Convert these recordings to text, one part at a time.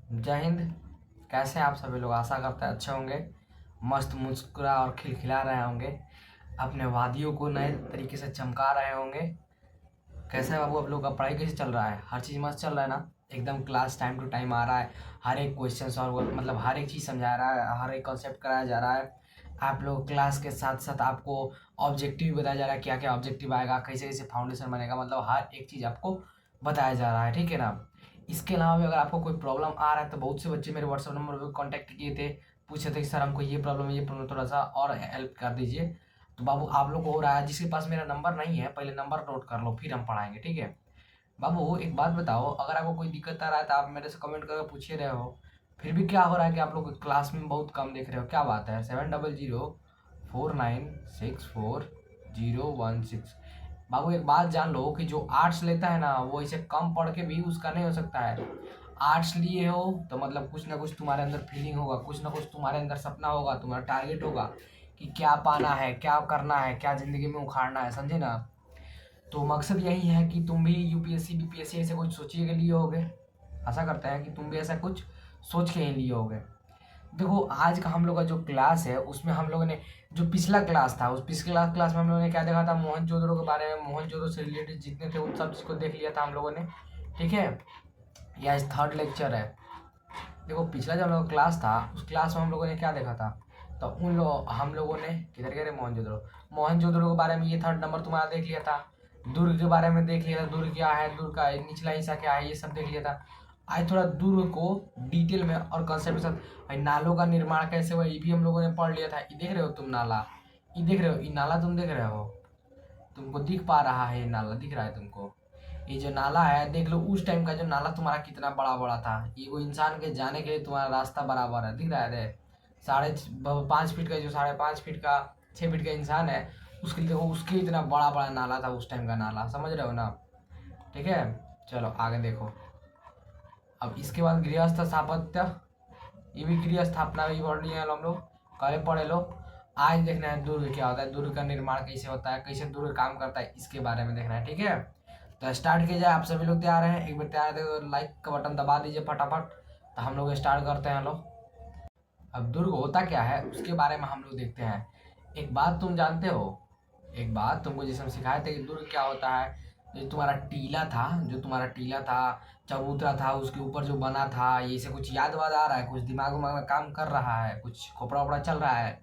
जय हिंद। कैसे हैं आप सभी लोग? आशा करते हैं अच्छे होंगे, मस्त मुस्कुरा और खिलखिला रहे होंगे, अपने वादियों को नए तरीके से चमका रहे होंगे। कैसे है बाबू, आप लोग का पढ़ाई कैसे चल रहा है? हर चीज़ मस्त चल रहा है ना? एकदम क्लास टाइम टू टाइम आ रहा है, हर एक क्वेश्चन सॉल्व मतलब हर एक चीज़ समझा रहा है, हर एक कॉन्सेप्ट कराया जा रहा है। आप लोग क्लास के साथ साथ आपको ऑब्जेक्टिव भी बताया जा रहा है, क्या क्या ऑब्जेक्टिव आएगा, कैसे कैसे फाउंडेशन बनेगा, मतलब हर एक चीज़ आपको बताया जा रहा है, ठीक है ना? इसके अलावा भी अगर आपको कोई प्रॉब्लम आ रहा है तो बहुत से बच्चे मेरे व्हाट्सएप नंबर पर कॉन्टैक्ट किए थे, पूछे थे कि सर हमको ये प्रॉब्लम है, ये प्रॉब्लम, थोड़ा सा और हेल्प कर दीजिए। तो बाबू आप लोग को हो रहा है, जिसके पास मेरा नंबर नहीं है पहले नंबर नोट कर लो, फिर हम पढ़ाएंगे, ठीक है? बाबू एक बात बताओ, अगर आपको कोई दिक्कत आ रहा है तो आप मेरे से कमेंट करके पूछ ही रहे हो, फिर भी क्या हो रहा है कि आप लोग क्लास में बहुत कम देख रहे हो? क्या बात है? 7004964016। बाबू एक बात जान लो कि जो आर्ट्स लेता है ना वो इसे कम पढ़ के भी उसका नहीं हो सकता है। आर्ट्स लिए हो तो मतलब कुछ ना कुछ तुम्हारे अंदर फीलिंग होगा, कुछ ना कुछ तुम्हारे अंदर सपना होगा, तुम्हारा टारगेट होगा कि क्या पाना है, क्या करना है, क्या ज़िंदगी में उखाड़ना है, समझे ना? तो मकसद यही है कि तुम भी यूपीएससी बीपीएससी ऐसे कुछ सोचिए के लिए होगे। आशा करते हैं कि तुम भी ऐसा कुछ सोच के ही लिए होगे। देखो आज का हम लोग का जो क्लास है उसमें हम लोगों ने जो पिछला क्लास था, उस पिछला क्लास में हम लोगों ने क्या देखा था, मोहनजोदड़ो के बारे में, मोहनजोदड़ो से रिलेटेड जितने थे उन सब चीज़ को देख लिया था हम लोगों ने, ठीक है? यह आज थर्ड लेक्चर है। देखो पिछला जो हम लोग का क्लास था उस क्लास में हम लोगों ने क्या देखा था, तो उन लोग हम लोगों ने किधर गए? मोहनजोदड़ो। मोहनजोदड़ो के बारे में ये थर्ड नंबर तुम्हारा देख लिया था। दुर्ग के बारे में देख लिया था, दुर्ग क्या है, दुर्ग का निचला हिस्सा क्या है, ये सब देख लिया था। आज थोड़ा दुर्ग को डिटेल में और कंसेप्ट के साथ, भाई नालों का निर्माण कैसे हुआ ये भी हम लोगों ने पढ़ लिया था। ये देख रहे हो तुम नाला, ये देख रहे हो, ये नाला तुम देख रहे हो, तुमको दिख पा रहा है? ये नाला दिख रहा है तुमको? ये जो नाला है देख लो, उस टाइम का जो नाला तुम्हारा कितना बड़ा बड़ा था। ये वो इंसान के जाने के लिए तुम्हारा रास्ता बराबर है, दिख रहा है? 5.5 फीट का, जो 5.5 फीट का, 6 फीट का इंसान है, उसके लिए देखो, उसके इतना बड़ा बड़ा नाला था उस टाइम का नाला, समझ रहे हो ना? ठीक है, चलो आगे देखो। अब इसके बाद गृहस्थ स्थापत्य, ये भी गृह स्थापना भी पढ़ लिए हम लोग, कल पढ़े लो। आज देखना है दुर्ग क्या होता है, दुर्ग का निर्माण कैसे होता है, कैसे दुर्ग काम करता है, इसके बारे में देखना है, ठीक है? तो स्टार्ट किया जाए। आप सभी लोग तैयार हैं? एक बार तैयार है तो लाइक का बटन दबा दीजिए फटाफट। तो हम लोग स्टार्ट करते हैं लोग। अब दुर्ग होता क्या है उसके बारे में हम लोग देखते हैं। एक बात तुम जानते हो, एक बात तुमको जैसे हम सिखाए थे कि दुर्ग क्या होता है, जो तुम्हारा टीला था, जो तुम्हारा टीला था, चबूतरा था, उसके ऊपर जो बना था, ये से कुछ याद वाद आ रहा है, कुछ दिमाग उमाग में काम कर रहा है, कुछ खोपड़ा वोपड़ा चल रहा है?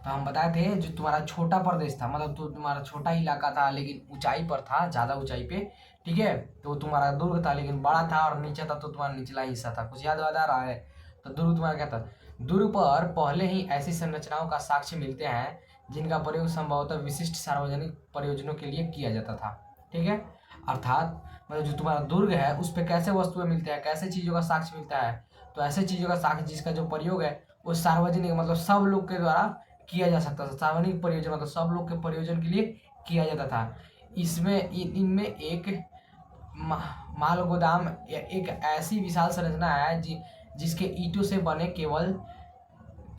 तो हम बताए थे जो तुम्हारा छोटा प्रदेश था, मतलब तो तुम्हारा छोटा इलाका था लेकिन ऊंचाई पर था, ज़्यादा ऊंचाई पे, ठीक है? तो तुम्हारा दुर्ग था लेकिन बड़ा था और नीचे था, तो तुम्हारा निचला हिस्सा था। कुछ याद वाद आ रहा है? तो दुर्ग तुम्हारा क्या था? दुर्ग पर पहले ही ऐसी संरचनाओं का साक्ष्य मिलते हैं जिनका प्रयोग संभवतः विशिष्ट सार्वजनिक प्रयोजनों के लिए किया जाता था, ठीक है? अर्थात मतलब जो तुम्हारा दुर्ग है उस पर कैसे वस्तुएं मिलते हैं, कैसे चीज़ों का साक्ष्य मिलता है? तो ऐसे चीज़ों का साक्ष्य जिसका जो प्रयोग है वो सार्वजनिक मतलब सब लोग के द्वारा किया जा सकता था। सार्वजनिक प्रयोजन मतलब सब लोग के प्रयोजन के लिए किया जाता था। इसमें इनमें एक माल गोदाम एक ऐसी विशाल संरचना है जिसके ईंटों से बने केवल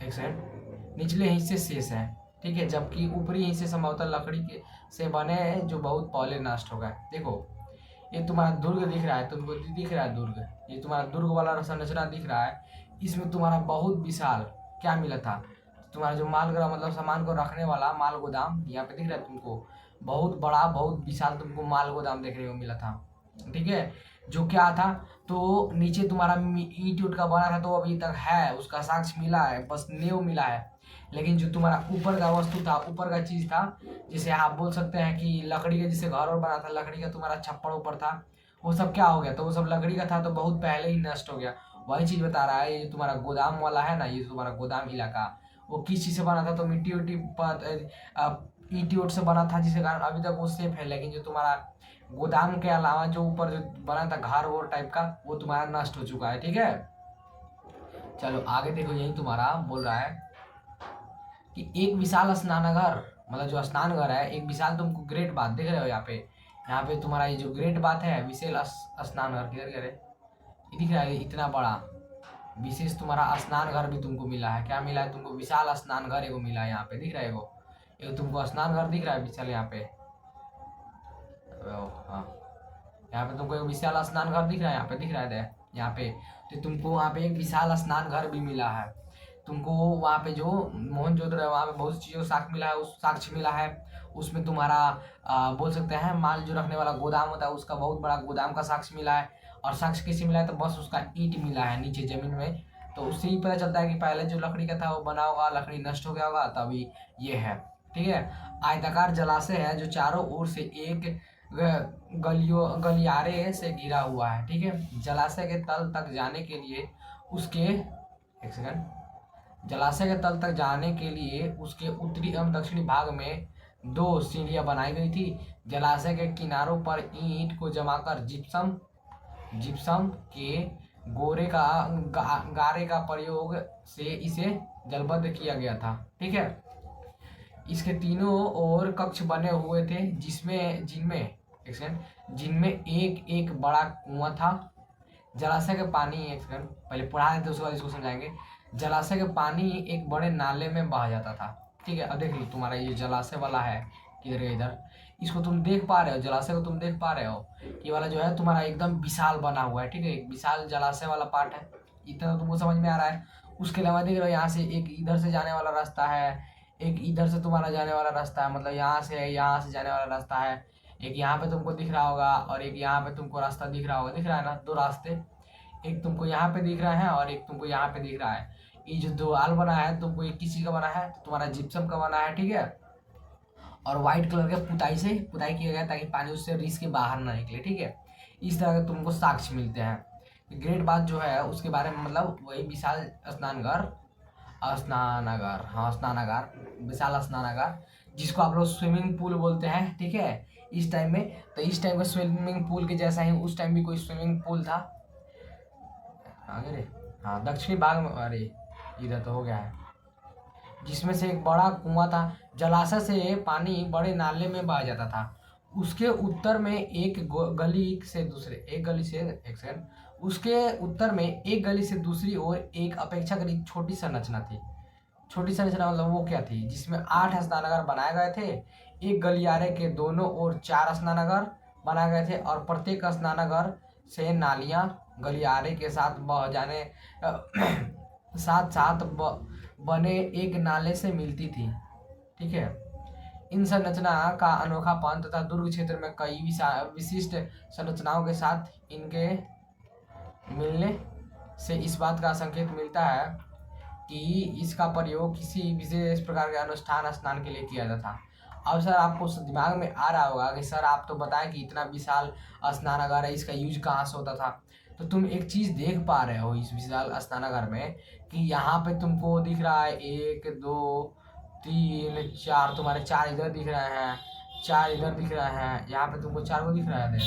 एक सेकंड निचले हिस्से शेष हैं, ठीक है? जबकि ऊपरी हिस्से संभवतः लकड़ी के से बने हैं जो बहुत पहले नष्ट हो गए। देखो ये तुम्हारा दुर्ग दिख रहा है, तुमको दिख रहा है दुर्ग, ये तुम्हारा दुर्ग वाला संरचना दिख रहा है। इसमें तुम्हारा बहुत विशाल क्या मिला था, तुम्हारा जो माल मतलब सामान को रखने वाला माल गोदाम यहाँ पे दिख रहा है तुमको, बहुत बड़ा बहुत विशाल तुमको माल गोदाम देखने को मिला था, ठीक है? जो क्या था, तो नीचे तुम्हारा ईंट उट का बना था तो अभी तक है, उसका साक्ष्य मिला है, बस नींव मिला है। लेकिन जो तुम्हारा ऊपर का वस्तु था, ऊपर का चीज था, जिसे आप बोल सकते हैं कि लकड़ी का, जिसे घर और बना था लकड़ी का, तुम्हारा छप्पड़ ऊपर था, वो सब क्या हो गया? तो वो सब लकड़ी का था तो बहुत पहले ही नष्ट हो गया। वही चीज बता रहा है, ये जो तुम्हारा गोदाम वाला है ना, ये तुम्हारा गोदाम इलाका, वो किस चीज से बना था? तो मिट्टी उट्टी ईंट उट से बना था, जिसके कारण अभी तक वो सेफ है। लेकिन जो तुम्हारा गोदाम के अलावा जो ऊपर जो बना था घर वो टाइप का, वो तुम्हारा नष्ट हो चुका है, ठीक है? चलो आगे देखो, यही तुम्हारा बोल रहा है कि एक विशाल स्नानघर, मतलब जो स्नान घर है, एक विशाल, तुमको ग्रेट बात देख रहे हो यहाँ पे, यहाँ पे तुम्हारा ये जो ग्रेट बात है, विशाल स्नान घर किधर गए? ये दिख रहा है इतना बड़ा विशेष तुम्हारा स्नान घर भी तुमको मिला है। क्या मिला है तुमको? विशाल स्नान घर एगो मिला है, यहाँ पे दिख रहा है एगो, एगो तुमको स्नान घर दिख रहा है विशाल यहाँ पे। हाँ, यहाँ पे तुमको एक विशाल स्नान घर दिख रहा है, यहाँ पे दिख रहा है। यहाँ पे। तो तुमको वहाँ पे एक विशाल स्नान घर भी मिला है। तुमको वहाँ पे जो मोहनजोदड़ो है वहाँ पे बहुत सी चीज़ों का साक्ष्य मिला है, उस साक्ष्य मिला है। उसमें तुम्हारा बोल सकते हैं माल जो रखने वाला गोदाम होता है उसका बहुत बड़ा गोदाम का साक्ष्य मिला है। और साक्ष्य किसी मिला है तो बस उसका ईंट मिला है नीचे जमीन में। तो उससे ही पता चलता है कि पहले जो लकड़ी का था वो बना होगा, लकड़ी नष्ट हो गया होगा तभी ये है। ठीक है। आयताकार जलाशय है जो चारों ओर से एक गलियारे से घिरा हुआ है। ठीक है। जलाशय के तल तक जाने के लिए उसके एक सेकंड जलाशय के तल तक जाने के लिए उसके उत्तरी एवं दक्षिणी भाग में 2 सीढ़ियां बनाई गई थी। जलाशय के किनारों पर ईंट को जमाकर जिप्सम के गारे का प्रयोग से इसे जलबद्ध किया गया था। ठीक है। इसके तीनों ओर कक्ष बने हुए थे जिनमें एक एक बड़ा कुआं था। जलाशय के पानी एक सेकंड पहले पढ़ा देते उसके बाद इसको समझाएंगे। जलाशय के पानी एक बड़े नाले में बहा जाता था। ठीक है। अब देख लो तुम्हारा ये जलाशय वाला है किधर है, इधर इसको तुम देख पा रहे हो, जलाशय को तुम देख पा रहे हो। ये वाला जो है तुम्हारा एकदम विशाल बना हुआ है। ठीक है। एक विशाल जलाशय वाला पार्ट है, इतना तो तुमको समझ में आ रहा है। उसके अलावा देख रहे हो यहाँ से एक इधर से जाने वाला रास्ता है, एक इधर से तुम्हारा जाने वाला रास्ता है, मतलब यहाँ से जाने वाला रास्ता है। एक यहाँ पे तुमको दिख रहा होगा और एक यहाँ पे तुमको रास्ता दिख रहा होगा, दिख रहा है ना 2 रास्ते। एक तुमको यहाँ पे दिख रहा है और एक तुमको यहाँ पे दिख रहा है। ये जो दीवार बना है तुमको ये किसी का बना है, तुम्हारा जिप्सम का बना है। ठीक है। और व्हाइट कलर के पुताई किया गया ताकि पानी उससे रिस के बाहर ना निकले। ठीक है। इस तरह के तुमको साक्ष्य मिलते हैं। ग्रेट बात जो है उसके बारे में मतलब वही विशाल स्नानागार विशाल स्नानागार जिसको आप लोग स्विमिंग पूल बोलते हैं। ठीक है। इस टाइम में तो इस टाइम का स्विमिंग पूल के जैसा ही उस टाइम भी कोई स्विमिंग पूल था। अरे हाँ दक्षिणी भाग में, अरे इधर तो हो गया है, जिसमें से एक बड़ा कुआं था। जलाशय से पानी बड़े नाले में बह जाता था। उसके उत्तर में एक गली से दूसरी ओर एक अपेक्षाकृत छोटी संरचना थी। छोटी संरचना मतलब वो क्या थी, जिसमें 8 स्नानागार बनाए गए थे। एक गलियारे के दोनों ओर 4 स्नानागार बनाए गए थे और प्रत्येक स्नानागार से नालियां गलियारे के साथ बह जाने साथ साथ बने एक नाले से मिलती थी। ठीक है। इन संरचना का अनोखापन तथा दुर्ग क्षेत्र में कई विशिष्ट संरचनाओं के साथ इनके मिलने से इस बात का संकेत मिलता है कि इसका प्रयोग किसी विशेष प्रकार के अनुष्ठान स्नान के लिए किया जाता था। अब सर आपको दिमाग में आ रहा होगा कि सर आप तो बताएं कि इतना विशाल स्नानागार है, इसका यूज कहाँ से होता था। तो तुम एक चीज देख पा रहे हो इस विशाल स्नानागार में कि यहाँ पे तुमको दिख रहा है 1 2 3 4, तुम्हारे 4 इधर दिख रहे हैं, 4 इधर दिख रहे हैं, यहाँ पे तुमको 4 को दिख रहा है,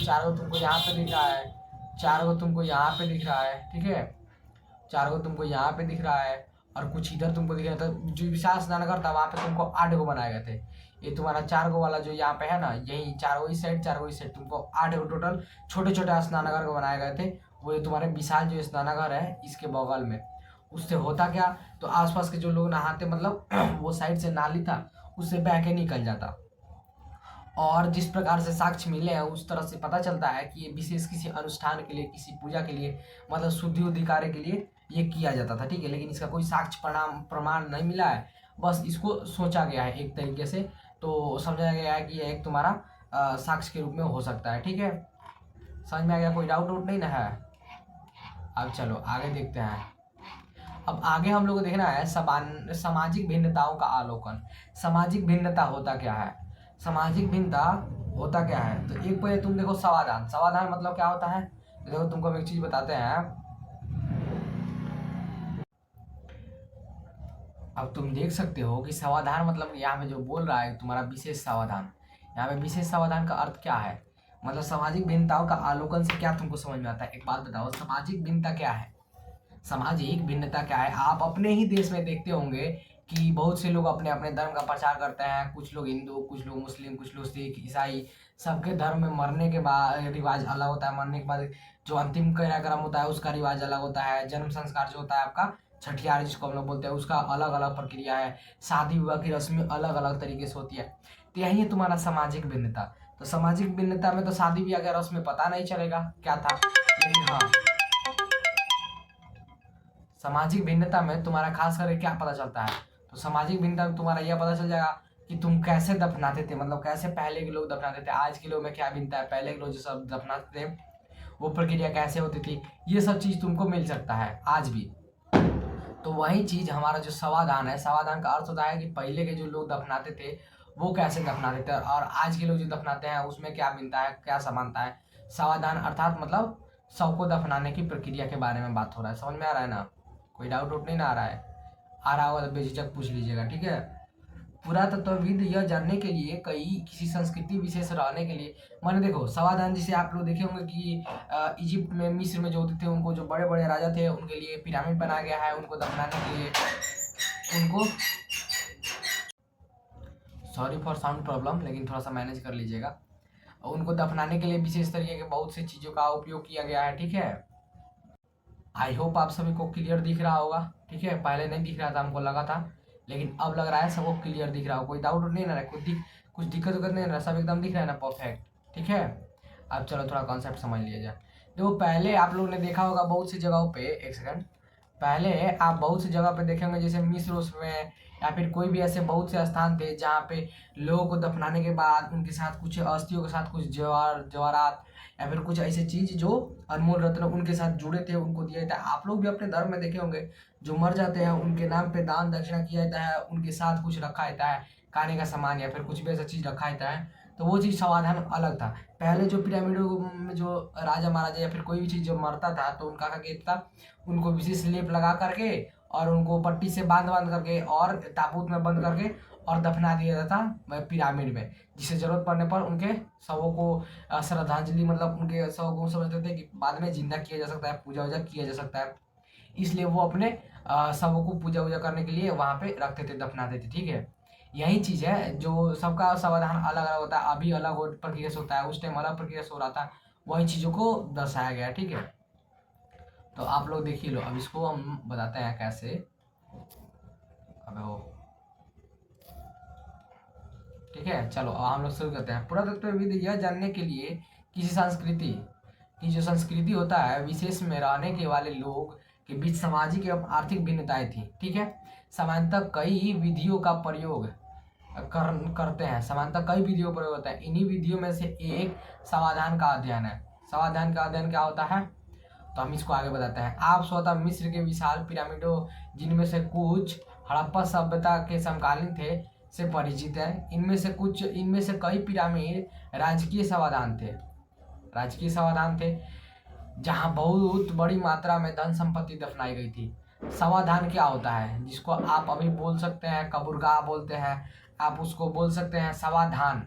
4 को तुमको यहाँ पे दिख रहा है, 4 को तुमको यहाँ पे दिख रहा है। ठीक है। 4 को तुमको यहाँ पे दिख रहा है और कुछ इधर तुमको दिख रहा था। जो विशाल स्नानागार था वहाँ पे तुमको 8 को बनाए गए थे। ये तुम्हारा 4 को वाला जो यहाँ पे है ना, यही 4 को इस साइड 4 को इस साइड, तुमको 8 को टोटल छोटे छोटे स्नानागार को बनाए गए थे। वो तुम्हारे विशाल जो स्नानागार है इसके बगल में। उससे होता क्या, तो आसपास के जो लोग नहाते मतलब वो साइड से नाली था उससे बह के निकल जाता। और जिस प्रकार से साक्ष्य मिले हैं उस तरह से पता चलता है कि ये विशेष किसी अनुष्ठान के लिए, किसी पूजा के लिए, मतलब शुद्धि उद्धि कार्य के लिए ये किया जाता था। ठीक है। लेकिन इसका कोई साक्ष्य प्रमाण नहीं मिला है, बस इसको सोचा गया है एक तरीके से, तो समझा गया है कि यह एक तुम्हारा साक्ष्य के रूप में हो सकता है। ठीक है। समझ में आ गया, कोई डाउट नहीं ना है। अब चलो आगे देखते हैं। अब आगे हम लोग को देखना है सामाजिक भिन्नताओं का अवलोकन। सामाजिक भिन्नता होता क्या है, सामाजिक भिन्नता होता क्या है। तो एक पहले तुम देखो समाधान मतलब क्या होता है। देखो तुमको हम एक चीज बताते हैं। अब तुम देख सकते हो कि समाधान मतलब यहाँ पे जो बोल रहा है तुम्हारा विशेष समाधान। यहाँ पे विशेष समाधान का अर्थ क्या है, मतलब सामाजिक भिन्नताओं का अवलोकन से क्या तुमको समझ में आता है। एक बात बताओ, सामाजिक भिन्नता क्या है, सामाजिक भिन्नता क्या है। आप अपने ही देश में देखते होंगे कि बहुत से लोग अपने अपने धर्म का प्रचार करते हैं। कुछ लोग हिंदू, कुछ लोग मुस्लिम, कुछ लोग सिख, ईसाई। सबके धर्म में मरने के बाद रिवाज अलग होता है, मरने के बाद जो अंतिम क्रियाक्रम होता है उसका रिवाज अलग होता है। जन्म संस्कार जो होता है आपका छठियार जिसको हम लोग बोलते हैं उसका अलग अलग प्रक्रिया है। शादी विवाह की रस्में अलग अलग तरीके से होती है। तो यही है तुम्हारा सामाजिक भिन्नता। तो सामाजिक भिन्नता में तो शादी ब्याह का रस्म में पता नहीं चलेगा क्या था, लेकिन हाँ सामाजिक भिन्नता में तुम्हारा खास करके क्या पता चलता है, तो सामाजिक भिन्नता में तुम्हारा यह पता चल जाएगा कि तुम कैसे दफनाते थे, मतलब कैसे पहले के लोग दफनाते थे, आज के लोग में क्या भिन्नता है, पहले के लोग जो सब दफनाते थे वो प्रक्रिया कैसे होती थी, ये सब चीज़ तुमको मिल सकता है आज भी। तो वही चीज़ हमारा जो समाधान है, समाधान का अर्थ होता है कि पहले के जो लोग दफनाते थे वो कैसे दफनाते थे और आज के लोग जो दफनाते हैं उसमें क्या मिलता है, क्या समानता है। समाधान अर्थात मतलब सबको दफनाने की प्रक्रिया के बारे में बात हो रहा है। समझ में आ रहा है ना? कोई डाउट उट नहीं ना आ रहा है? आ रहा होगा तो बेझिझक पूछ लीजिएगा, ठीक है। पुरातत्वविद यह जानने के लिए कई किसी संस्कृति विशेष रहने के लिए, माने देखो समाधान जिसे आप लोग देखे होंगे कि इजिप्ट में, मिस्र में जो होते थे उनको जो बड़े बड़े राजा थे उनके लिए पिरामिड बनाया गया है, उनको दफनाने के लिए उनको, सॉरी फॉर साउंड प्रॉब्लम, लेकिन थोड़ा सा मैनेज कर लीजिएगा, उनको दफनाने के लिए विशेष तरीके के बहुत सी चीज़ों का उपयोग किया गया है, ठीक है। आई होप आप सभी को क्लियर दिख रहा होगा, ठीक है। पहले नहीं दिख रहा था, हमको लगा था, लेकिन अब लग रहा है सबको क्लियर दिख रहा हो, कोई डाउट नहीं ना रहा, कुछ दिक्कत उक्कत नहीं रहा, सब एकदम दिख रहा है ना, परफेक्ट, ठीक है। अब चलो थोड़ा कॉन्सेप्ट समझ लिया जाए। देखो पहले आप लोगों ने देखा होगा बहुत सी जगहों पे, एक सेकंड, पहले आप बहुत सी जगह पे देखेंगे जैसे मिस्र उसमें या फिर कोई भी ऐसे बहुत से स्थान थे जहाँ पे लोगों को दफनाने के बाद उनके साथ कुछ अस्थियों के साथ कुछ जवाहरात या फिर कुछ ऐसे चीज जो अनमोल रत्न उनके साथ जुड़े थे उनको दिया जाता है। आप लोग भी अपने धर्म में देखे होंगे जो मर जाते हैं उनके नाम पे दान दक्षिणा किया जाता है, उनके साथ कुछ रखा जाता है, खाने का सामान या फिर कुछ भी ऐसा चीज रखा जाता है। तो वो चीज़ समाधान अलग था। पहले जो पिरामिडों में जो राजा महाराजा या फिर कोई भी चीज़ जो मरता था तो उनका क्या था, उनको विशेष लेप लगा करके और उनको पट्टी से बांध बांध करके और ताबूत में बंद करके और दफना दिया जाता था पिरामिड में, जिसे जरूरत पड़ने पर उनके शवों को श्रद्धांजलि, मतलब उनके शवों को समझते थे कि बाद में जिंदा किया जा सकता है, पूजा वूजा किया जा सकता है, इसलिए वो अपने शवों को पूजा वूजा करने के लिए वहाँ पे रखते थे, दफनाते थे, ठीक है। यही चीज़ है जो सबका समाधान अलग अलग होता है, अभी अलग प्रक्रिया से होता है, उस टाइम अलग प्रक्रिया से हो रहा था, वही चीज़ों को दर्शाया गया, ठीक है। तो आप लोग देख ही लो, अब इसको हम बताते हैं कैसे। अबे वो ठीक है, चलो अब हम लोग शुरू करते हैं। पुरातत्वविद यह जानने के लिए किसी संस्कृति की जो संस्कृति होता है विशेष में रहने के वाले लोग के बीच सामाजिक एवं आर्थिक भिन्नताएं थी, ठीक है। सामान्यतः कई विधियों का प्रयोग करते हैं, सामान्यतः कई विधियों का प्रयोग होता है। इन्हीं विधियों में से एक समाधान का अध्ययन है। समाधान का अध्ययन क्या होता है तो हम इसको आगे बताते हैं। आप स्वतः मिस्र के विशाल पिरामिडों, जिनमें से कुछ हड़प्पा सभ्यता के समकालीन थे, से परिचित है। इनमें से कई पिरामिड राजकीय समाधान थे जहां बहुत बड़ी मात्रा में धन संपत्ति दफनाई गई थी। समाधान क्या होता है, जिसको आप अभी बोल सकते हैं कब्रगाह बोलते हैं, आप उसको बोल सकते हैं समाधान,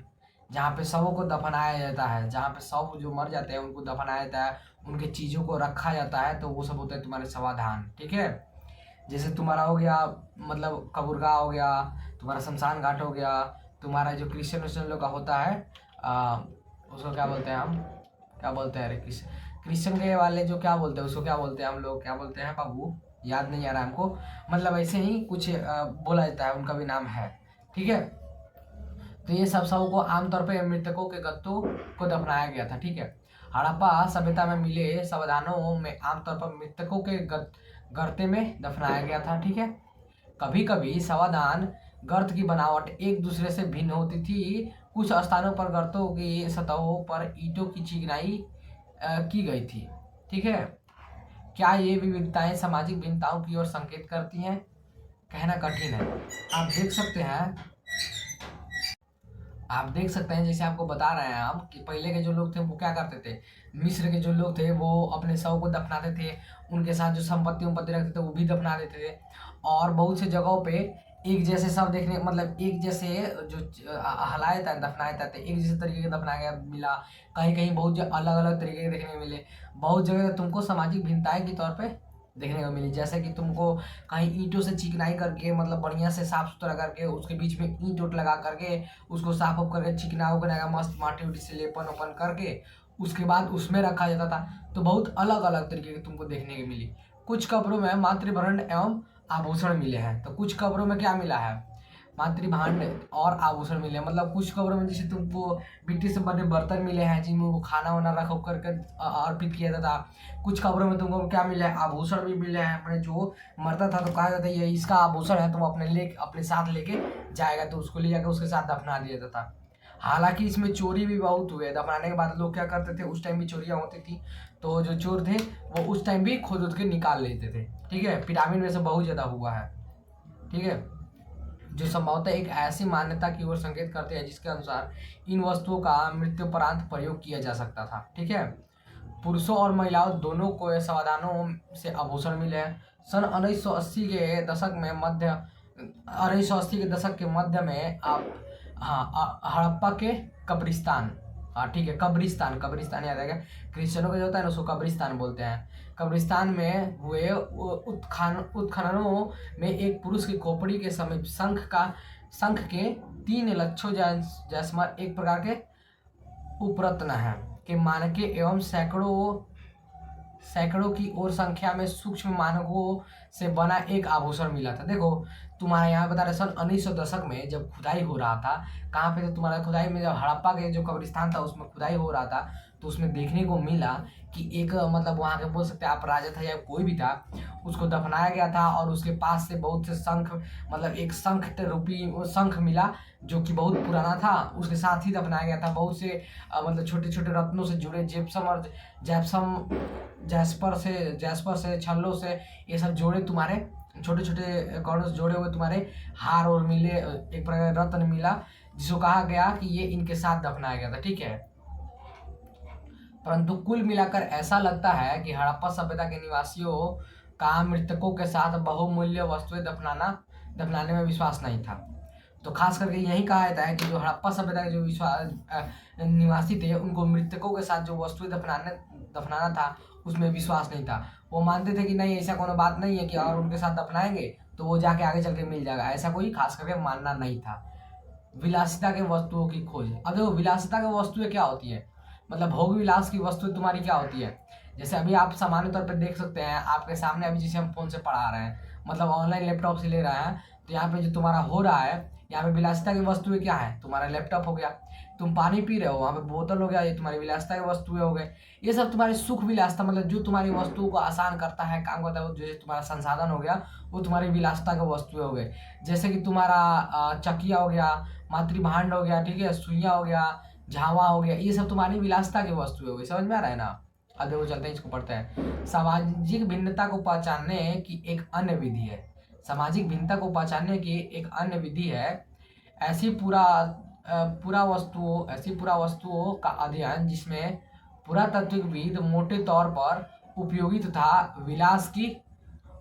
जहाँ पे शवों को दफनाया जाता है, जहाँ पे शव जो मर जाते हैं उनको दफनाया जाता है, उनके चीज़ों को रखा जाता है, तो वो सब होता है तुम्हारे समाधान, ठीक है। जैसे तुम्हारा हो गया मतलब कब्रगाह हो गया, तुम्हारा शमशान घाट हो गया, तुम्हारा जो क्रिश्चियन लोग का होता है उसको क्या बोलते हैं, हम क्या बोलते हैं, अरे क्रिश्चियन के वाले जो क्या बोलते हैं उसको क्या बोलते हैं, हम लोग क्या बोलते हैं बाबू, याद नहीं आ रहा है हमको, मतलब ऐसे ही कुछ बोला जाता है, उनका भी नाम है, ठीक है। तो ये सब शवों को आमतौर पर मृतकों के गत्तों को दफनाया गया था, ठीक है। हड़प्पा सभ्यता में मिले समाधानों में आमतौर पर मृतकों के गर्ते में दफनाया गया था, ठीक है। कभी कभी समाधान गर्त की बनावट एक दूसरे से भिन्न होती थी। कुछ स्थानों पर गर्तों की सतहों पर ईंटों की चिकनाई की गई थी, ठीक है। क्या ये विविधताएं सामाजिक भिन्नताओं की ओर संकेत करती हैं? कहना कठिन है। आप देख सकते हैं जैसे आपको बता रहे हैं हम कि पहले के जो लोग थे वो क्या करते थे, मिस्र के जो लोग थे वो अपने शव को दफनाते थे, उनके साथ जो संपत्ति रखते थे वो भी दफना देते थे, और बहुत से जगहों पे एक जैसे सब देखने, मतलब एक जैसे जो हलाए था दफनाए थे, एक जैसे तरीके का दफनाया गया मिला, कहीं कहीं बहुत अलग अलग तरीके के देखने को मिले, बहुत जगह तुमको सामाजिक भिन्नताएं के तौर पे देखने को मिली। जैसे कि तुमको कहीं ईंटों से चिकनाई करके, मतलब बढ़िया से साफ सुथरा करके, उसके बीच में ईंट उट लगा करके उसको साफ उफ करके चिकना उकना मस्त माटी उटी से लेपन ओपन करके उसके बाद उसमें रखा जाता था। तो बहुत अलग अलग तरीके की तुमको देखने को मिली। कुछ कब्रों में मातृभरण एवं आभूषण मिले हैं, तो कुछ कब्रों में क्या मिला है, मातृभांड और आभूषण मिले। मतलब कुछ कब्रों में जैसे तुमको मिट्टी से बने बर्तन मिले हैं जिनमें वो खाना वाना रख करके अर्पित किया जाता। कुछ कब्रों में तुमको क्या मिला है, आभूषण भी मिले हैं। मैंने जो मरता था तो कहा जाता है ये इसका आभूषण है, तो वो अपने साथ लेके जाएगा, तो उसको ले जाकर उसके साथ दफना दिया जाता था। हालांकि इसमें चोरी भी बहुत हुए। दफनाने के बाद लोग क्या करते थे, उस टाइम भी चोरियां होती थी, तो जो चोर थे वो उस टाइम भी खोद के निकाल लेते थे। ठीक है, पिरामिड में से बहुत ज्यादा हुआ है। ठीक है, जो संभवतः एक ऐसी मान्यता की ओर संकेत करते हैं जिसके अनुसार इन वस्तुओं का मृत्युपरांत प्रयोग किया जा सकता था। ठीक है, पुरुषों और महिलाओं दोनों को समाधानों से आभूषण मिले हैं। सन 1980 के दशक में मध्य 1980 के दशक के मध्य में आप हड़प्पा के कब्रिस्तान, हाँ ठीक है, कब्रिस्तान याद आएगा। क्रिश्चियनों का जो होता है ना उसको कब्रिस्तान बोलते हैं। कब्रिस्तान में हुए उत्खननों में एक पुरुष की खोपड़ी के समीप शंख के 3 लच्छों जैस्मर एक प्रकार के उपरत्न है के मानके एवं सैकड़ों की और संख्या में सूक्ष्म मानकों से बना एक आभूषण मिला था। देखो तुम्हारे यहाँ बता रहे सन 1900 दशक में जब खुदाई हो रहा था, कहाँ पे तो तुम्हारा खुदाई में जब हड़प्पा के जो कब्रिस्तान था उसमें खुदाई हो रहा था, तो उसमें देखने को मिला कि एक मतलब वहाँ के बोल सकते हैं आप राजा था या कोई भी था, उसको दफनाया गया था और उसके पास से बहुत से शंख, मतलब एक शंख मिला जो कि बहुत पुराना था, उसके साथ ही दफनाया गया था। बहुत से मतलब छोटे छोटे रत्नों से जुड़े जैस्पर से छल्लों से ये सब जोड़े तुम्हारे छोटे छोटे कॉर्नर्स जोड़े हुए तुम्हारे हार और मिले, एक प्रकार रत्न मिला जिसको कहा गया कि ये इनके साथ दफनाया गया था। ठीक है, परंतु कुल मिलाकर ऐसा लगता है कि हड़प्पा सभ्यता के निवासियों का मृतकों के साथ बहुमूल्य वस्तुएं दफनाने में विश्वास नहीं था। तो खास करके यही कहा जाता है कि जो हड़प्पा सभ्यता के जो निवासी थे उनको मृतकों के साथ जो वस्तुएं दफनाना था उसमें विश्वास नहीं था। वो मानते थे कि नहीं ऐसा कोनो बात नहीं है कि और उनके साथ दफनाएंगे तो वो जाके आगे चल के मिल जाएगा, ऐसा कोई खास करके मानना नहीं था। विलासिता के वस्तुओं की खोज। अब देखो विलासिता की वस्तुएं क्या होती है, मतलब भोग विलास की वस्तुएं तुम्हारी क्या होती है। जैसे अभी आप सामान्य तौर पर देख सकते हैं आपके सामने, अभी जिसे हम फोन से पढ़ा रहे हैं, मतलब ऑनलाइन लैपटॉप से ले रहे हैं, तो यहाँ पे जो तुम्हारा हो रहा है, यहाँ पे विलासिता की वस्तुएं क्या है, तुम्हारा लैपटॉप हो गया, तुम पानी पी रहे हो वहाँ पे बोतल हो गया, ये तुम्हारी विलासिता की वस्तुएं हो गए। ये सब तुम्हारी सुख विलासिता, मतलब जो तुम्हारी वस्तुओं को आसान करता है, काम करता है, जो तुम्हारा संसाधन हो गया वो तुम्हारी विलासिता की वस्तुएं हो गए। जैसे कि तुम्हारा चकिया हो गया, मातृभांड हो गया, ठीक है, सुइया हो गया, झावा हो गया, ये सब तुम्हारी विलासिता की वस्तुएं हो गई। समझ में आ रहा है ना। अब देखो चलते हैं, इसको पढ़ते हैं। सामाजिक भिन्नता को पहचानने की एक अन्य विधि है। सामाजिक भिन्नता को पहचानने की एक अन्य विधि है ऐसी पूरा वस्तुओं का अध्ययन जिसमें पुरातत्वविद मोटे तौर पर उपयोगी तथा विलास की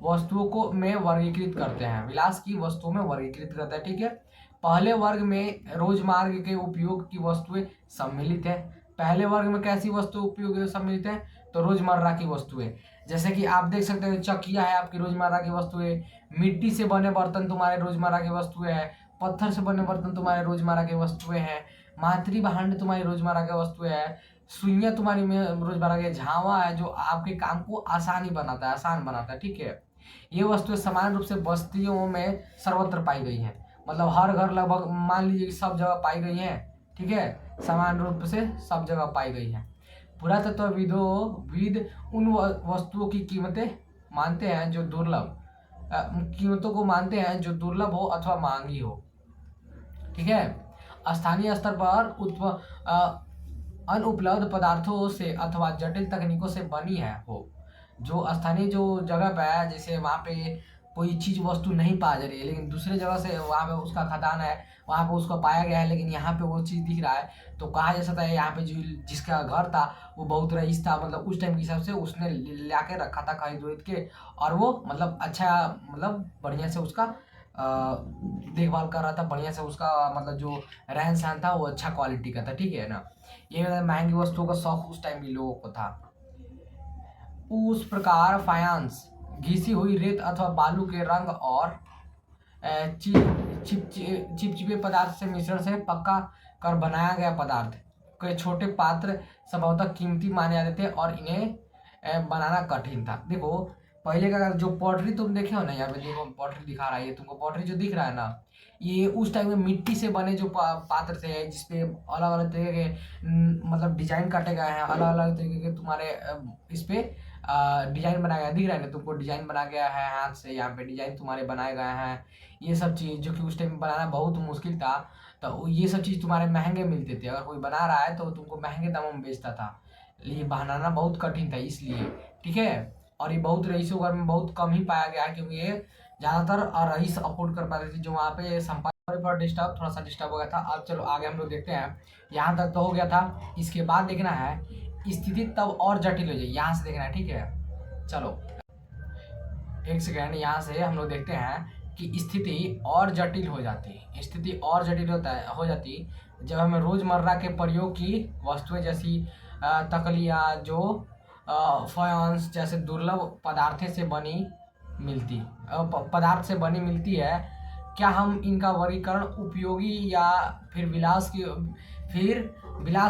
वस्तुओं को में वर्गीकृत करते हैं। विलास की वस्तुओं में वर्गीकृत करते हैं। ठीक है, पहले वर्ग में रोजमार्ग के उपयोग की वस्तुएं सम्मिलित है। पहले वर्ग में कैसी वस्तु उपयोग सम्मिलित है, तो रोजमर्रा की वस्तुएं। जैसे कि आप देख सकते हैं चकिया है आपकी रोजमर्रा की वस्तुएं, मिट्टी से बने बर्तन तुम्हारे रोजमर्रा की वस्तुएं हैं, पत्थर से बने बर्तन तुम्हारे रोजमर्रा की वस्तुएं हैं, मातृभांड तुम्हारी रोजमर्रा की वस्तुएं हैं, सुइयां तुम्हारी में रोजमर्रा के, झावा है जो आपके काम को आसान बनाता है। ठीक है, ये वस्तुएं समान रूप से बस्तियों में सर्वत्र पाई गई हैं, मतलब हर घर लगभग मान लीजिए कि सब जगह पाई गई हैं। ठीक है, समान रूप से सब जगह पाई गई हैं। पुरातत्वविद उन वस्तुओं की कीमतों को मानते हैं जो दुर्लभ हो अथवा महंगी हो। ठीक है, स्थानीय स्तर पर अनुपलब्ध पदार्थों से अथवा जटिल तकनीकों से बनी है हो। जो स्थानीय जो जगह पे है, जैसे वहाँ पे कोई चीज वस्तु नहीं पाया जा रही है लेकिन दूसरे जगह से वहाँ पे उसका खदान है, वहाँ पे उसको पाया गया है, लेकिन यहाँ पे वो चीज दिख रहा है, तो कहा जा सकता है यहाँ पे जो जिसका घर था वो बहुत रईस था, मतलब उस टाइम के हिसाब से उसने ला के रखा था खरीद के, और वो मतलब अच्छा, मतलब बढ़िया से उसका देखभाल कर रहा था, बढ़िया से उसका मतलब जो रहन सहन था वो अच्छा क्वालिटी का था। ठीक है ना, ये महंगी वस्तुओं का शौक उस टाइम के लोगों को था। उस प्रकार फायांस घिसी हुई रेत अथवा बालू के रंग और चिपचिपे पदार्थ से मिश्रण से पक्का कर बनाया गया पदार्थ के छोटे पात्र संभवतः कीमती माने जाते थे और इन्हें बनाना कठिन था। देखो पहले का जो पॉटरी तुम देखे हो ना, यहाँ पे देखो पॉटरी दिखा रहा है, ये तुमको पॉटरी जो दिख रहा है ना, ये उस टाइम में मिट्टी से बने जो पात्र थे, जिसपे अलग अलग तरीके के मतलब डिजाइन काटे गए हैं, अलग अलग तरीके के तुम्हारे इस पे डिजाइन बनाया गया, दिख रहा है ना तुमको, डिजाइन बना गया है हाथ से, यहाँ पे डिजाइन तुम्हारे बनाए गए हैं। ये सब चीज़ जो कि उस टाइम में बनाना बहुत मुश्किल था, तो ये सब चीज़ तुम्हारे महंगे मिलते थे, अगर कोई बना रहा है तो तुमको महंगे दामों में बेचता था, ये बनाना बहुत कठिन था इसलिए, ठीक है। और ये बहुत रईसों घर में बहुत कम ही पाया गया है, क्योंकि ये ज़्यादातर रईस अफोर्ड कर पाते थे, जो वहाँ पे संपर्क पर डिस्टर्ब थोड़ा सा डिस्टर्ब हो गया था। अब चलो आगे हम लोग देखते हैं, यहाँ तक तो हो गया था। इसके बाद देखना है स्थिति तब और जटिल हो जाए, यहाँ से देखना है, ठीक है। चलो एक सेकेंड, यहाँ से हम लोग देखते हैं कि स्थिति और जटिल हो जाती है। स्थिति और जटिल हो जाती जब हमें रोज़मर्रा के प्रयोग की वस्तुएं जैसी तकलियाँ जो फायंस जैसे दुर्लभ पदार्थों से बनी मिलती पदार्थ से बनी मिलती है, क्या हम इनका वर्गीकरण उपयोगी या फिर विलास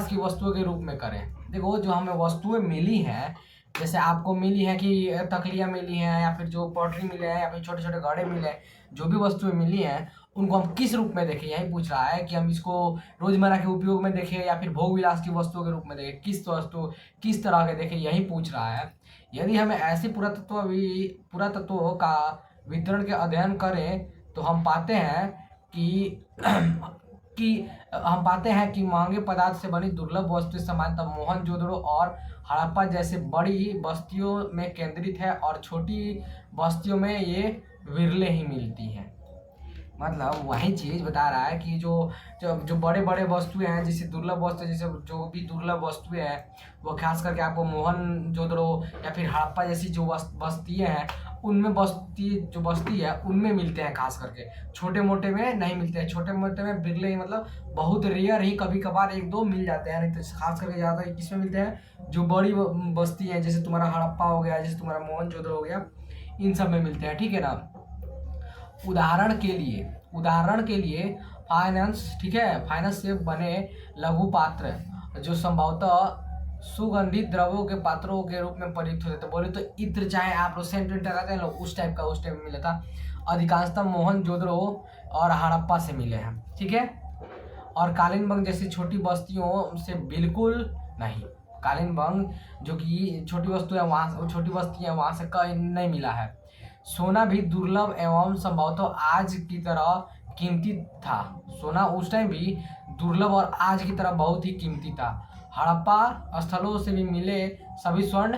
की वस्तुओं के रूप में करें। देखो जो हमें वस्तुएं मिली हैं, जैसे आपको मिली है कि तकलियाँ मिली हैं, या फिर जो पॉटरी मिले हैं, या फिर छोटे छोटे घड़े मिले हैं, जो भी वस्तुएं मिली हैं उनको हम किस रूप में देखें, यही पूछ रहा है कि हम इसको रोजमर्रा के उपयोग में देखें या फिर भोग विलास की वस्तुओं के रूप में देखें, किस तरह के देखें, यही पूछ रहा है। यदि हमें ऐसे पुरातत्वों का वितरण के अध्ययन करें तो हम पाते हैं कि महंगे पदार्थ से बनी दुर्लभ वस्तु सामान्यतः मोहनजोदड़ो और हड़प्पा जैसे बड़ी बस्तियों में केंद्रित है, और छोटी बस्तियों में ये विरले ही मिलती हैं। मतलब वही चीज़ बता रहा है कि जो बड़े बड़े वस्तुएं हैं, जैसे दुर्लभ वस्तु, जैसे जो भी दुर्लभ वस्तुएं हैं वो खास करके आपको मोहनजोदड़ो या फिर हड़प्पा जैसी जो बस्तियाँ हैं उनमें बस्ती है उनमें मिलते हैं, खास करके छोटे मोटे में नहीं मिलते हैं। छोटे मोटे में बिरले ही, मतलब बहुत रेयर ही, कभी कभार एक दो मिल जाते हैं, नहीं तो खास करके ज़्यादा किसमें मिलते हैं, जो बड़ी बस्ती है, जैसे तुम्हारा हड़प्पा हो गया, जैसे तुम्हारा मोहनजोदड़ो हो गया, इन सब में मिलते हैं, ठीक है ना। उदाहरण के लिए फाइनेंस, ठीक है, फाइनेंस से बने लघु पात्र जो संभवतः सुगंधित द्रव्यों के पात्रों के रूप में प्रयुक्त होते थे। बोले तो इत्र, चाहे आप लोग सेंट लगाते हैं लोग, उस टाइप में मिला था। अधिकांशतः मोहनजोदड़ो और हड़प्पा से मिले हैं, ठीक है। और कालिनबंग जैसी छोटी बस्तियों से बिल्कुल नहीं। कालिनबंग जो कि छोटी बस्ती है वहाँ से कहीं नहीं मिला है। सोना भी दुर्लभ एवं संभवतः आज की तरह कीमती था। सोना उस टाइम भी दुर्लभ और आज की तरह बहुत ही कीमती था। हड़प्पा स्थलों से भी मिले सभी स्वर्ण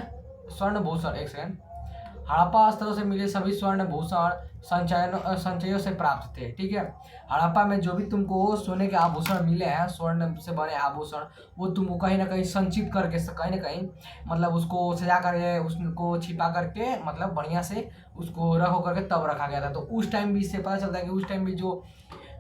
भूषण, एक सेकंड, हड़प्पा स्थलों से मिले सभी स्वर्ण भूषण संचयों से प्राप्त थे, ठीक है। हड़प्पा में जो भी तुमको सोने के आभूषण मिले हैं, स्वर्ण से बने आभूषण, वो तुमको कहीं ना कहीं संचित करके, कहीं ना कहीं मतलब उसको सजा करके, उसको छिपा करके, मतलब बढ़िया से उसको रखो करके तब रखा गया था। तो उस टाइम भी इससे पता चलता है कि उस टाइम भी जो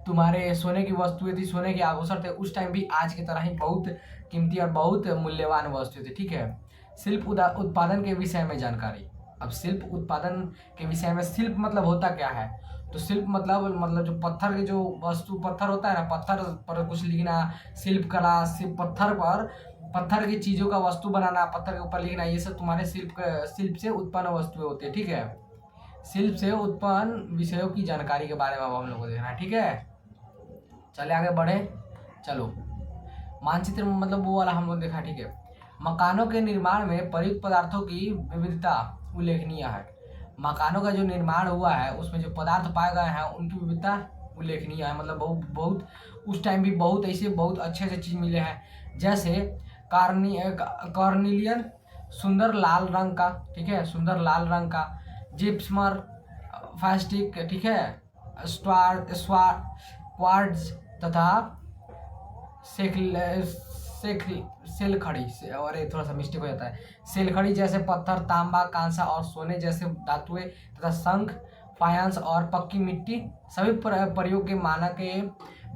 तुम्हारे सोने की वस्तुएं थी, सोने के आभूषण थे, उस टाइम भी आज की तरह ही बहुत कीमती और बहुत मूल्यवान वस्तुएं थी, ठीक है। शिल्प उत्पादन के विषय में जानकारी। अब शिल्प उत्पादन के विषय में, शिल्प मतलब होता क्या है, तो शिल्प मतलब जो पत्थर के जो वस्तु, पत्थर होता है ना, पत्थर पर कुछ लिखना, शिल्प कला, पत्थर की चीज़ों का वस्तु बनाना, पत्थर के ऊपर लिखना, ये सब तुम्हारे शिल्प से उत्पन्न वस्तुएं होती है, ठीक है। शिल्प से उत्पन्न विषयों की जानकारी के बारे में हम लोग को देखना है, ठीक है। चले आगे बढ़े, चलो मानचित्र मतलब वो वाला हम लोग देखा, ठीक है। मकानों के निर्माण में प्रयुक्त पदार्थों की विविधता उल्लेखनीय है। मकानों का जो निर्माण हुआ है उसमें जो पदार्थ पाए गए हैं उनकी विविधता उल्लेखनीय है। मतलब बहुत उस टाइम भी बहुत अच्छे चीज़ मिले हैं, जैसे कार्निलियन सुंदर लाल रंग का, ठीक है, सुंदर लाल रंग का, जिप्समर फास्टिक, ठीक है, क्वार्ट्ज तथा सेल खड़ी, और थोड़ा सा मिस्टेक हो जाता है, सेल खड़ी जैसे पत्थर, तांबा, कांसा और सोने जैसे धातुएं तथा शंख, फायंस और पक्की मिट्टी सभी प्रयोग के मानक के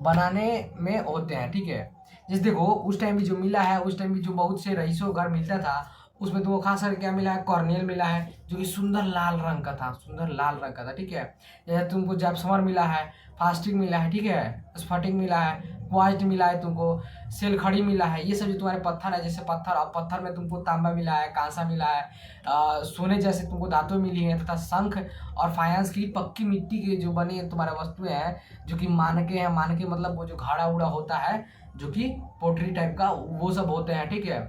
बनाने में होते हैं, ठीक है। जैसे देखो उस टाइम भी जो मिला है, उस टाइम भी जो बहुत से रईसों घर मिलता था, उसमें तुमको खास करके क्या मिला है, कॉर्नियल मिला है जो कि सुंदर लाल रंग का था, सुंदर लाल रंग का था, ठीक है। जैसे तुमको जैप्समर मिला है, फास्टिक मिला है, ठीक है, स्फटिक मिला है, क्वार्ट्ज मिला है, तुमको सेल खड़ी मिला है। ये सब जो तुम्हारे पत्थर है, जैसे पत्थर, अब पत्थर में तुमको तांबा मिला है, कांसा मिला है, सोने जैसे तुमको धातु मिली है, तथा शंख और फाइनेंस की पक्की मिट्टी के जो बनी तुम्हारे वस्तुएं हैं, जो कि मानके हैं। मानके मतलब वो जो घड़ा उड़ा होता है, जो कि पोटरी टाइप का, वो सब होते हैं, ठीक है।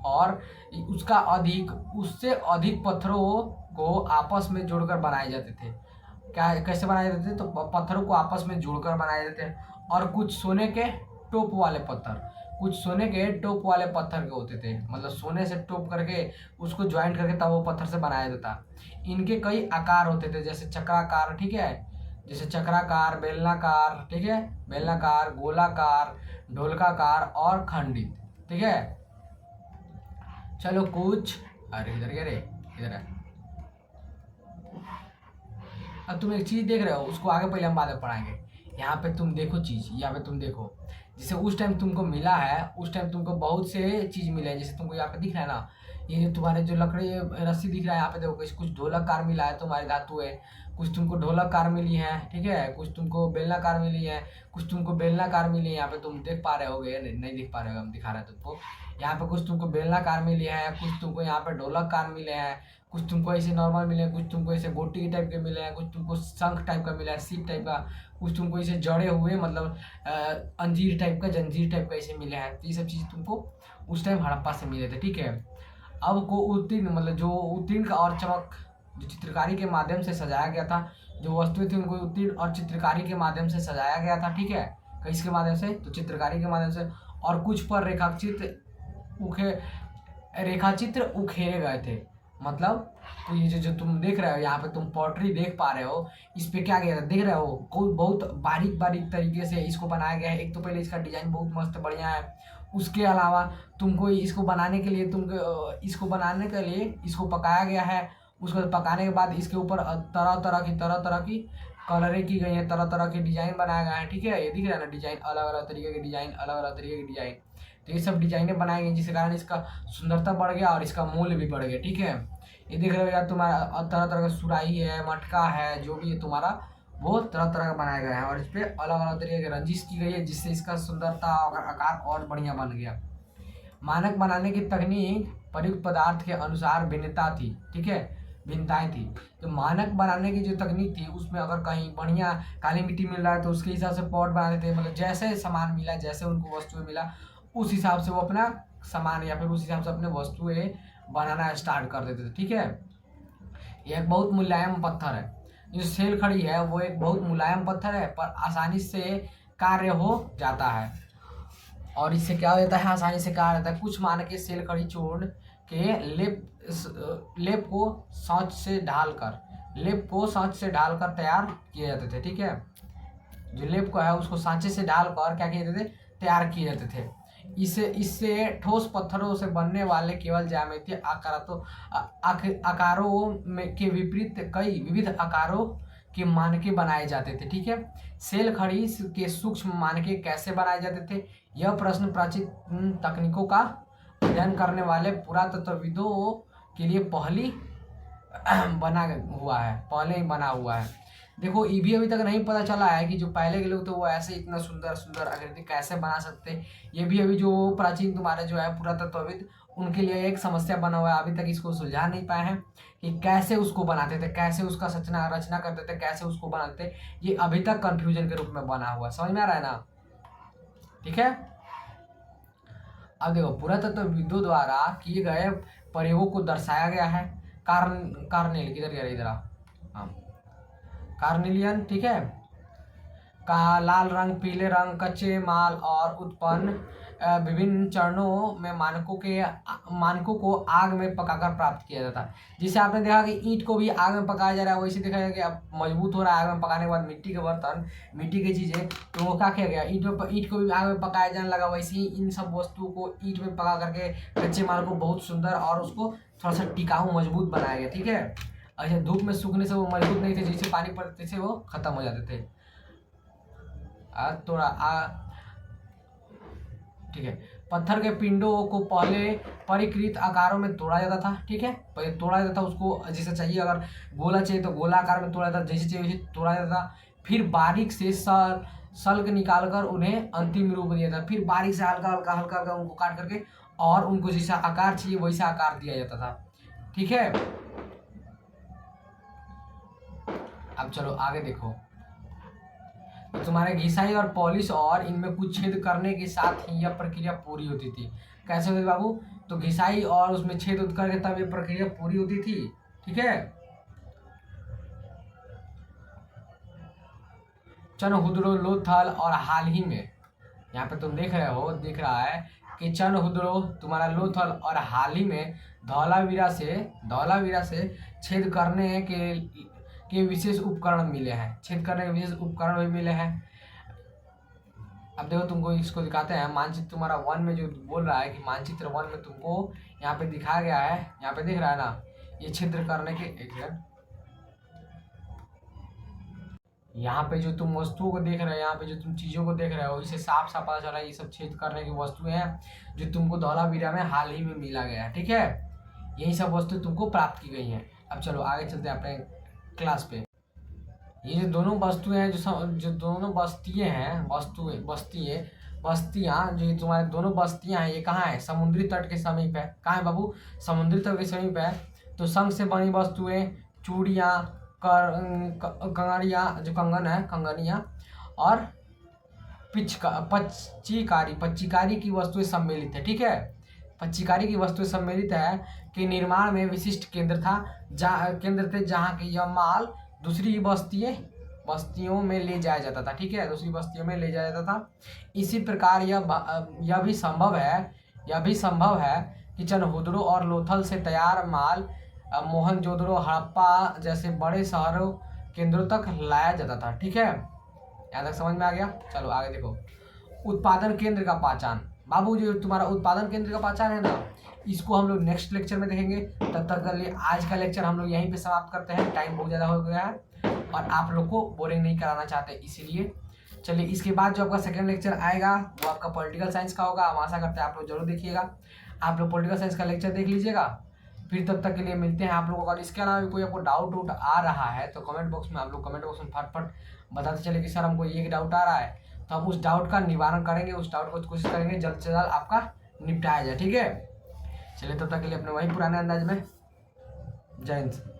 और उसका अधिक, उससे अधिक पत्थरों को आपस में जोड़कर बनाए जाते थे। क्या, कैसे बनाए जाते थे, तो पत्थरों को आपस में जोड़कर बनाए जाते थे। और कुछ सोने के टोप वाले पत्थर, कुछ सोने के टोप वाले पत्थर के होते थे, मतलब सोने से टोप करके उसको ज्वाइंट करके तब वो पत्थर से बनाया जाता। इनके कई आकार होते थे, जैसे चक्राकार, ठीक है, जैसे चक्राकार, बेलनाकार, ठीक है, बेलनाकार, गोलाकार, ढोलकाकार और खंडित, ठीक है। चलो कुछ, अरे इधर क्या रे, इधर है। अब तुम एक चीज देख रहे हो, उसको आगे पहले हम बाद में पढ़ाएंगे। यहाँ पे तुम देखो चीज, यहाँ पे तुम देखो, जैसे उस टाइम तुमको मिला है, उस टाइम तुमको बहुत से चीज मिले हैं। जैसे तुमको यहाँ पे दिख रहा है ना, ये जो तुम्हारे जो लकड़ी रस्सी दिख रहा है, यहाँ पे देखो कुछ ढोलक कार मिला है, तुम्हारी धातु है। कुछ तुमको ढोलक कार मिली है, ठीक है, कुछ तुमको बेलनाकार मिली है, कुछ तुमको बेलनाकार मिली है। यहाँ पे तुम देख पा रहे होगे, नहीं देख पा रहे हो, हम दिखा रहे हैं तुमको। यहाँ पे कुछ तुमको बेलनाकार मिली है, कुछ तुमको यहाँ पे ढोलक कार मिले हैं, कुछ तुमको ऐसे नॉर्मल मिले हैं, कुछ तुमको ऐसे गोटी टाइप के मिले हैं, कुछ तुमको शंख टाइप का मिला है, सीप टाइप का, कुछ तुमको ऐसे जड़े हुए, मतलब अंजीर टाइप का, जंजीर टाइप का ऐसे मिले हैं। तो ये सब चीज़ तुमको उस टाइम हड़प्पा से मिले थे, ठीक है। अब को उत्तीर्ण, मतलब जो उत्तीर्ण का और चमक, जो चित्रकारी के माध्यम से सजाया गया था, जो वस्तुएं थी उनको उत्तीर्ण और चित्रकारी के माध्यम से सजाया गया था, ठीक है। किसके माध्यम से, तो चित्रकारी के माध्यम से। और कुछ पर रेखाचित्र उखेरे गए थे। मतलब तो ये जो तुम देख रहे हो, यहाँ पे तुम पॉटरी देख पा रहे हो, इस पे क्या गया देख रहे हो, कोई बहुत बारीक बारीक तरीके से इसको बनाया गया है। एक तो पहले इसका डिजाइन बहुत मस्त बढ़िया है, उसके अलावा तुमको इसको बनाने के लिए, इसको पकाया गया है। उसको पकाने के बाद इसके ऊपर तरह तरह की कलरें की गई हैं, तरह तरह के डिजाइन बनाया गया है, ठीक है। ये दिख रहा है ना डिजाइन, अलग अलग तरीके के डिजाइन, अलग अलग तरीके के डिजाइन। तो ये सब डिजाइने बनाई गई, जिसके कारण इसका सुंदरता बढ़ गया और इसका मूल्य भी बढ़ गया, ठीक है। ये देख रहे हो यार, तुम्हारा तरह तरह का सुराही है, मटका है, जो भी है तुम्हारा, वो तरह तरह का बनाया गया है। और इस पे अलग अलग तरीके की रंजिश की गई है, जिससे इसका सुंदरता और आकार और बढ़िया बन गया। मानक बनाने की तकनीक प्रयुक्त पदार्थ के अनुसार भिन्नता थी, ठीक है, भिन्नताएं थी। तो मानक बनाने की जो तकनीक थी, उसमें अगर कहीं बढ़िया काली मिट्टी मिल रहा है तो उसके हिसाब से पॉट बनाते थे, मतलब जैसे सामान मिला, जैसे उनको वस्तुएं मिला, उस हिसाब से वो अपना सामान या फिर उस हिसाब से अपने वस्तुएं बनाना स्टार्ट कर देते थे, ठीक है। यह एक बहुत मुलायम पत्थर है। जो सेल खड़ी है वो एक बहुत मुलायम पत्थर है, पर आसानी से कार्य हो जाता है। और इससे क्या हो जाता है, आसानी से कार्य होता है। कुछ मानके सेल खड़ी चूर्ण के लेप को सांच से ढालकर तैयार किए जाते थे, ठीक है। जो लेप को है उसको सांचे से ढालकर क्या किए जाते थे, तैयार किए जाते थे। इससे ठोस पत्थरों से बनने वाले केवल ज्यामितीय आकारों में के विपरीत कई विविध आकारों के मानके बनाए जाते थे, ठीक है। सेल खड़ी के सूक्ष्म मानके कैसे बनाए जाते थे, यह प्रश्न प्राचीन तकनीकों का अध्ययन करने वाले पुरातत्वविदों के लिए पहले ही बना हुआ है। देखो ये भी अभी तक नहीं पता चला है कि जो पहले के लोग थे वो ऐसे इतना सुंदर सुंदर आकृति कैसे बना सकते हैं। ये भी अभी जो प्राचीन तुम्हारे जो है पुरातत्वविद, उनके लिए एक समस्या बना हुआ है। अभी तक इसको सुलझा नहीं पाए हैं कि कैसे उसको बनाते थे, कैसे उसका रचना करते थे, कैसे उसको बनाते। ये अभी तक कंफ्यूजन के रूप में बना हुआ है। समझ में आ रहा है ना, ठीक है। अब देखो पुरातत्वविदों द्वारा किए गए प्रयोगों को दर्शाया गया है। कार्नेल किधर गया, इधर हाँ, कार्नेलियन, ठीक है, का लाल रंग, पीले रंग, कच्चे माल और उत्पन्न विभिन्न चरणों में मानकों को आग में पकाकर प्राप्त किया जाता है। जिसे आपने देखा कि ईंट को भी आग में पकाया जा रहा है, वैसे देखा जाए कि अब मजबूत हो रहा है आग में पकाने के बाद। मिट्टी के बर्तन, मिट्टी की चीजें, तो वो क्या किया गया, ईंट को भी आग में पकाया जाने लगा। वैसे ही इन सब वस्तुओं को ईंट में पका करके कच्चे माल को बहुत सुंदर और उसको थोड़ा सा टिकाऊ मजबूत बनाया गया, ठीक है। अच्छा, धूप में सूखने से वो मजबूत नहीं थे, जैसे पानी पड़ते से वो खत्म हो जाते थे। ठीक है। पत्थर के पिंडों को पहले परिकृत आकारों में तोड़ा जाता था, ठीक है, पहले तोड़ा जाता था उसको जैसे चाहिए, अगर गोला चाहिए तो गोला आकार में तोड़ा जाता था, जैसे चाहिए वैसे तोड़ा जाता था। फिर बारीक से सल्क निकालकर उन्हें अंतिम रूप दिया था, फिर बारीक से हल्का हल्का हल्का हल्का उनको काट करके और उनको जैसा आकार चाहिए वैसा आकार दिया जाता था, ठीक है। अब चलो आगे देखो, तो तुम्हारे घिसाई और पॉलिश और इनमें कुछ छेद करने के साथ ही यह प्रक्रिया पूरी होती थी। कैसे होती बाबू? तो घिसाई और उसमें छेद उद करके तब ये प्रक्रिया पूरी होती थी, ठीक है। चनहुद्रो लोथल और हाल ही में, यहाँ पे तुम देख रहे हो, दिख रहा है कि चनहुद्रो तुम्हारा लोथल और हाल ही में धौलावीरा से छेद करने के विशेष उपकरण मिले हैं, छेद करने के विशेष उपकरण भी मिले हैं। अब देखो तुमको इसको दिखाते हैं, मानचित्र तुम्हारा 1 में जो बोल रहा है कि मानचित्र 1 में तुमको यहाँ पे दिखाया गया है, यहाँ पे दिख रहा है ना, ये छिद्र करने के यहाँ पे जो तुम वस्तुओं को देख रहे हो, यहाँ पे जो तुम चीज़ों को देख रहे हो, इसे साफ साफ पता चल रहा है ये सब छेद करने की वस्तुएं हैं जो तुमको धौलावीरा में हाल ही में मिला गया है, ठीक है। यही सब वस्तु तुमको प्राप्त की गई हैं। अब चलो आगे चलते हैं अपने क्लास पे। ये जो दोनों वस्तुएं हैं, जो दोनों बस्तियां हैं, बस्तियां जो तुम्हारे दोनों बस्तियां हैं, ये कहाँ है? समुद्री तट के समीप है। कहाँ है बाबू? समुद्री तट के समीप है। तो संग से बनी वस्तुएं, चूड़ियाँ, कंगड़ियाँ, जो कंगन है, कंगनियाँ और पच्चीकारी की वस्तुएं सम्मिलित है, ठीक है। पच्चीकारी की वस्तुएं सम्मिलित है कि निर्माण में विशिष्ट केंद्र थे जहाँ की यह माल दूसरी बस्तियों में ले जाया जाता था, ठीक है, दूसरी बस्तियों में ले जाया जाता था। इसी प्रकार यह भी संभव है कि चनहुद्रो और लोथल से तैयार माल मोहनजोदड़ो, हड़प्पा जैसे बड़े शहरों केंद्रों तक लाया जाता था, ठीक है। यहाँ तक समझ में आ गया? चलो आगे देखो, उत्पादन केंद्र का पहचान। बाबू जो तुम्हारा उत्पादन केंद्र का पहचान है ना, इसको हम लोग नेक्स्ट लेक्चर में देखेंगे। तब तक के लिए आज का लेक्चर हम लोग यहीं पे समाप्त करते हैं, टाइम बहुत ज़्यादा हो गया है और आप लोग को बोरिंग नहीं कराना चाहते, इसीलिए चलिए इसके बाद जो आपका सेकंड लेक्चर आएगा वो आपका पॉलिटिकल साइंस का होगा। हम आशा करते हैं आप लोग जरूर देखिएगा, आप लोग पॉलिटिकल साइंस का लेक्चर देख लीजिएगा। फिर तब तक के लिए मिलते हैं आप लोगों को। अगर इसके अलावा कोई आपको डाउट आ रहा है तो कमेंट बॉक्स में आप लोग कमेंट बॉक्स में फटफट बताते चले कि सर हमको ये डाउट आ रहा है, तो हम उस डाउट का निवारण करेंगे, उस डाउट को कोशिश करेंगे जल्द से जल्द आपका निपटाया जाए, ठीक है। चलिए तब तक के लिए अपने वही पुराने अंदाज में, जय हिंद।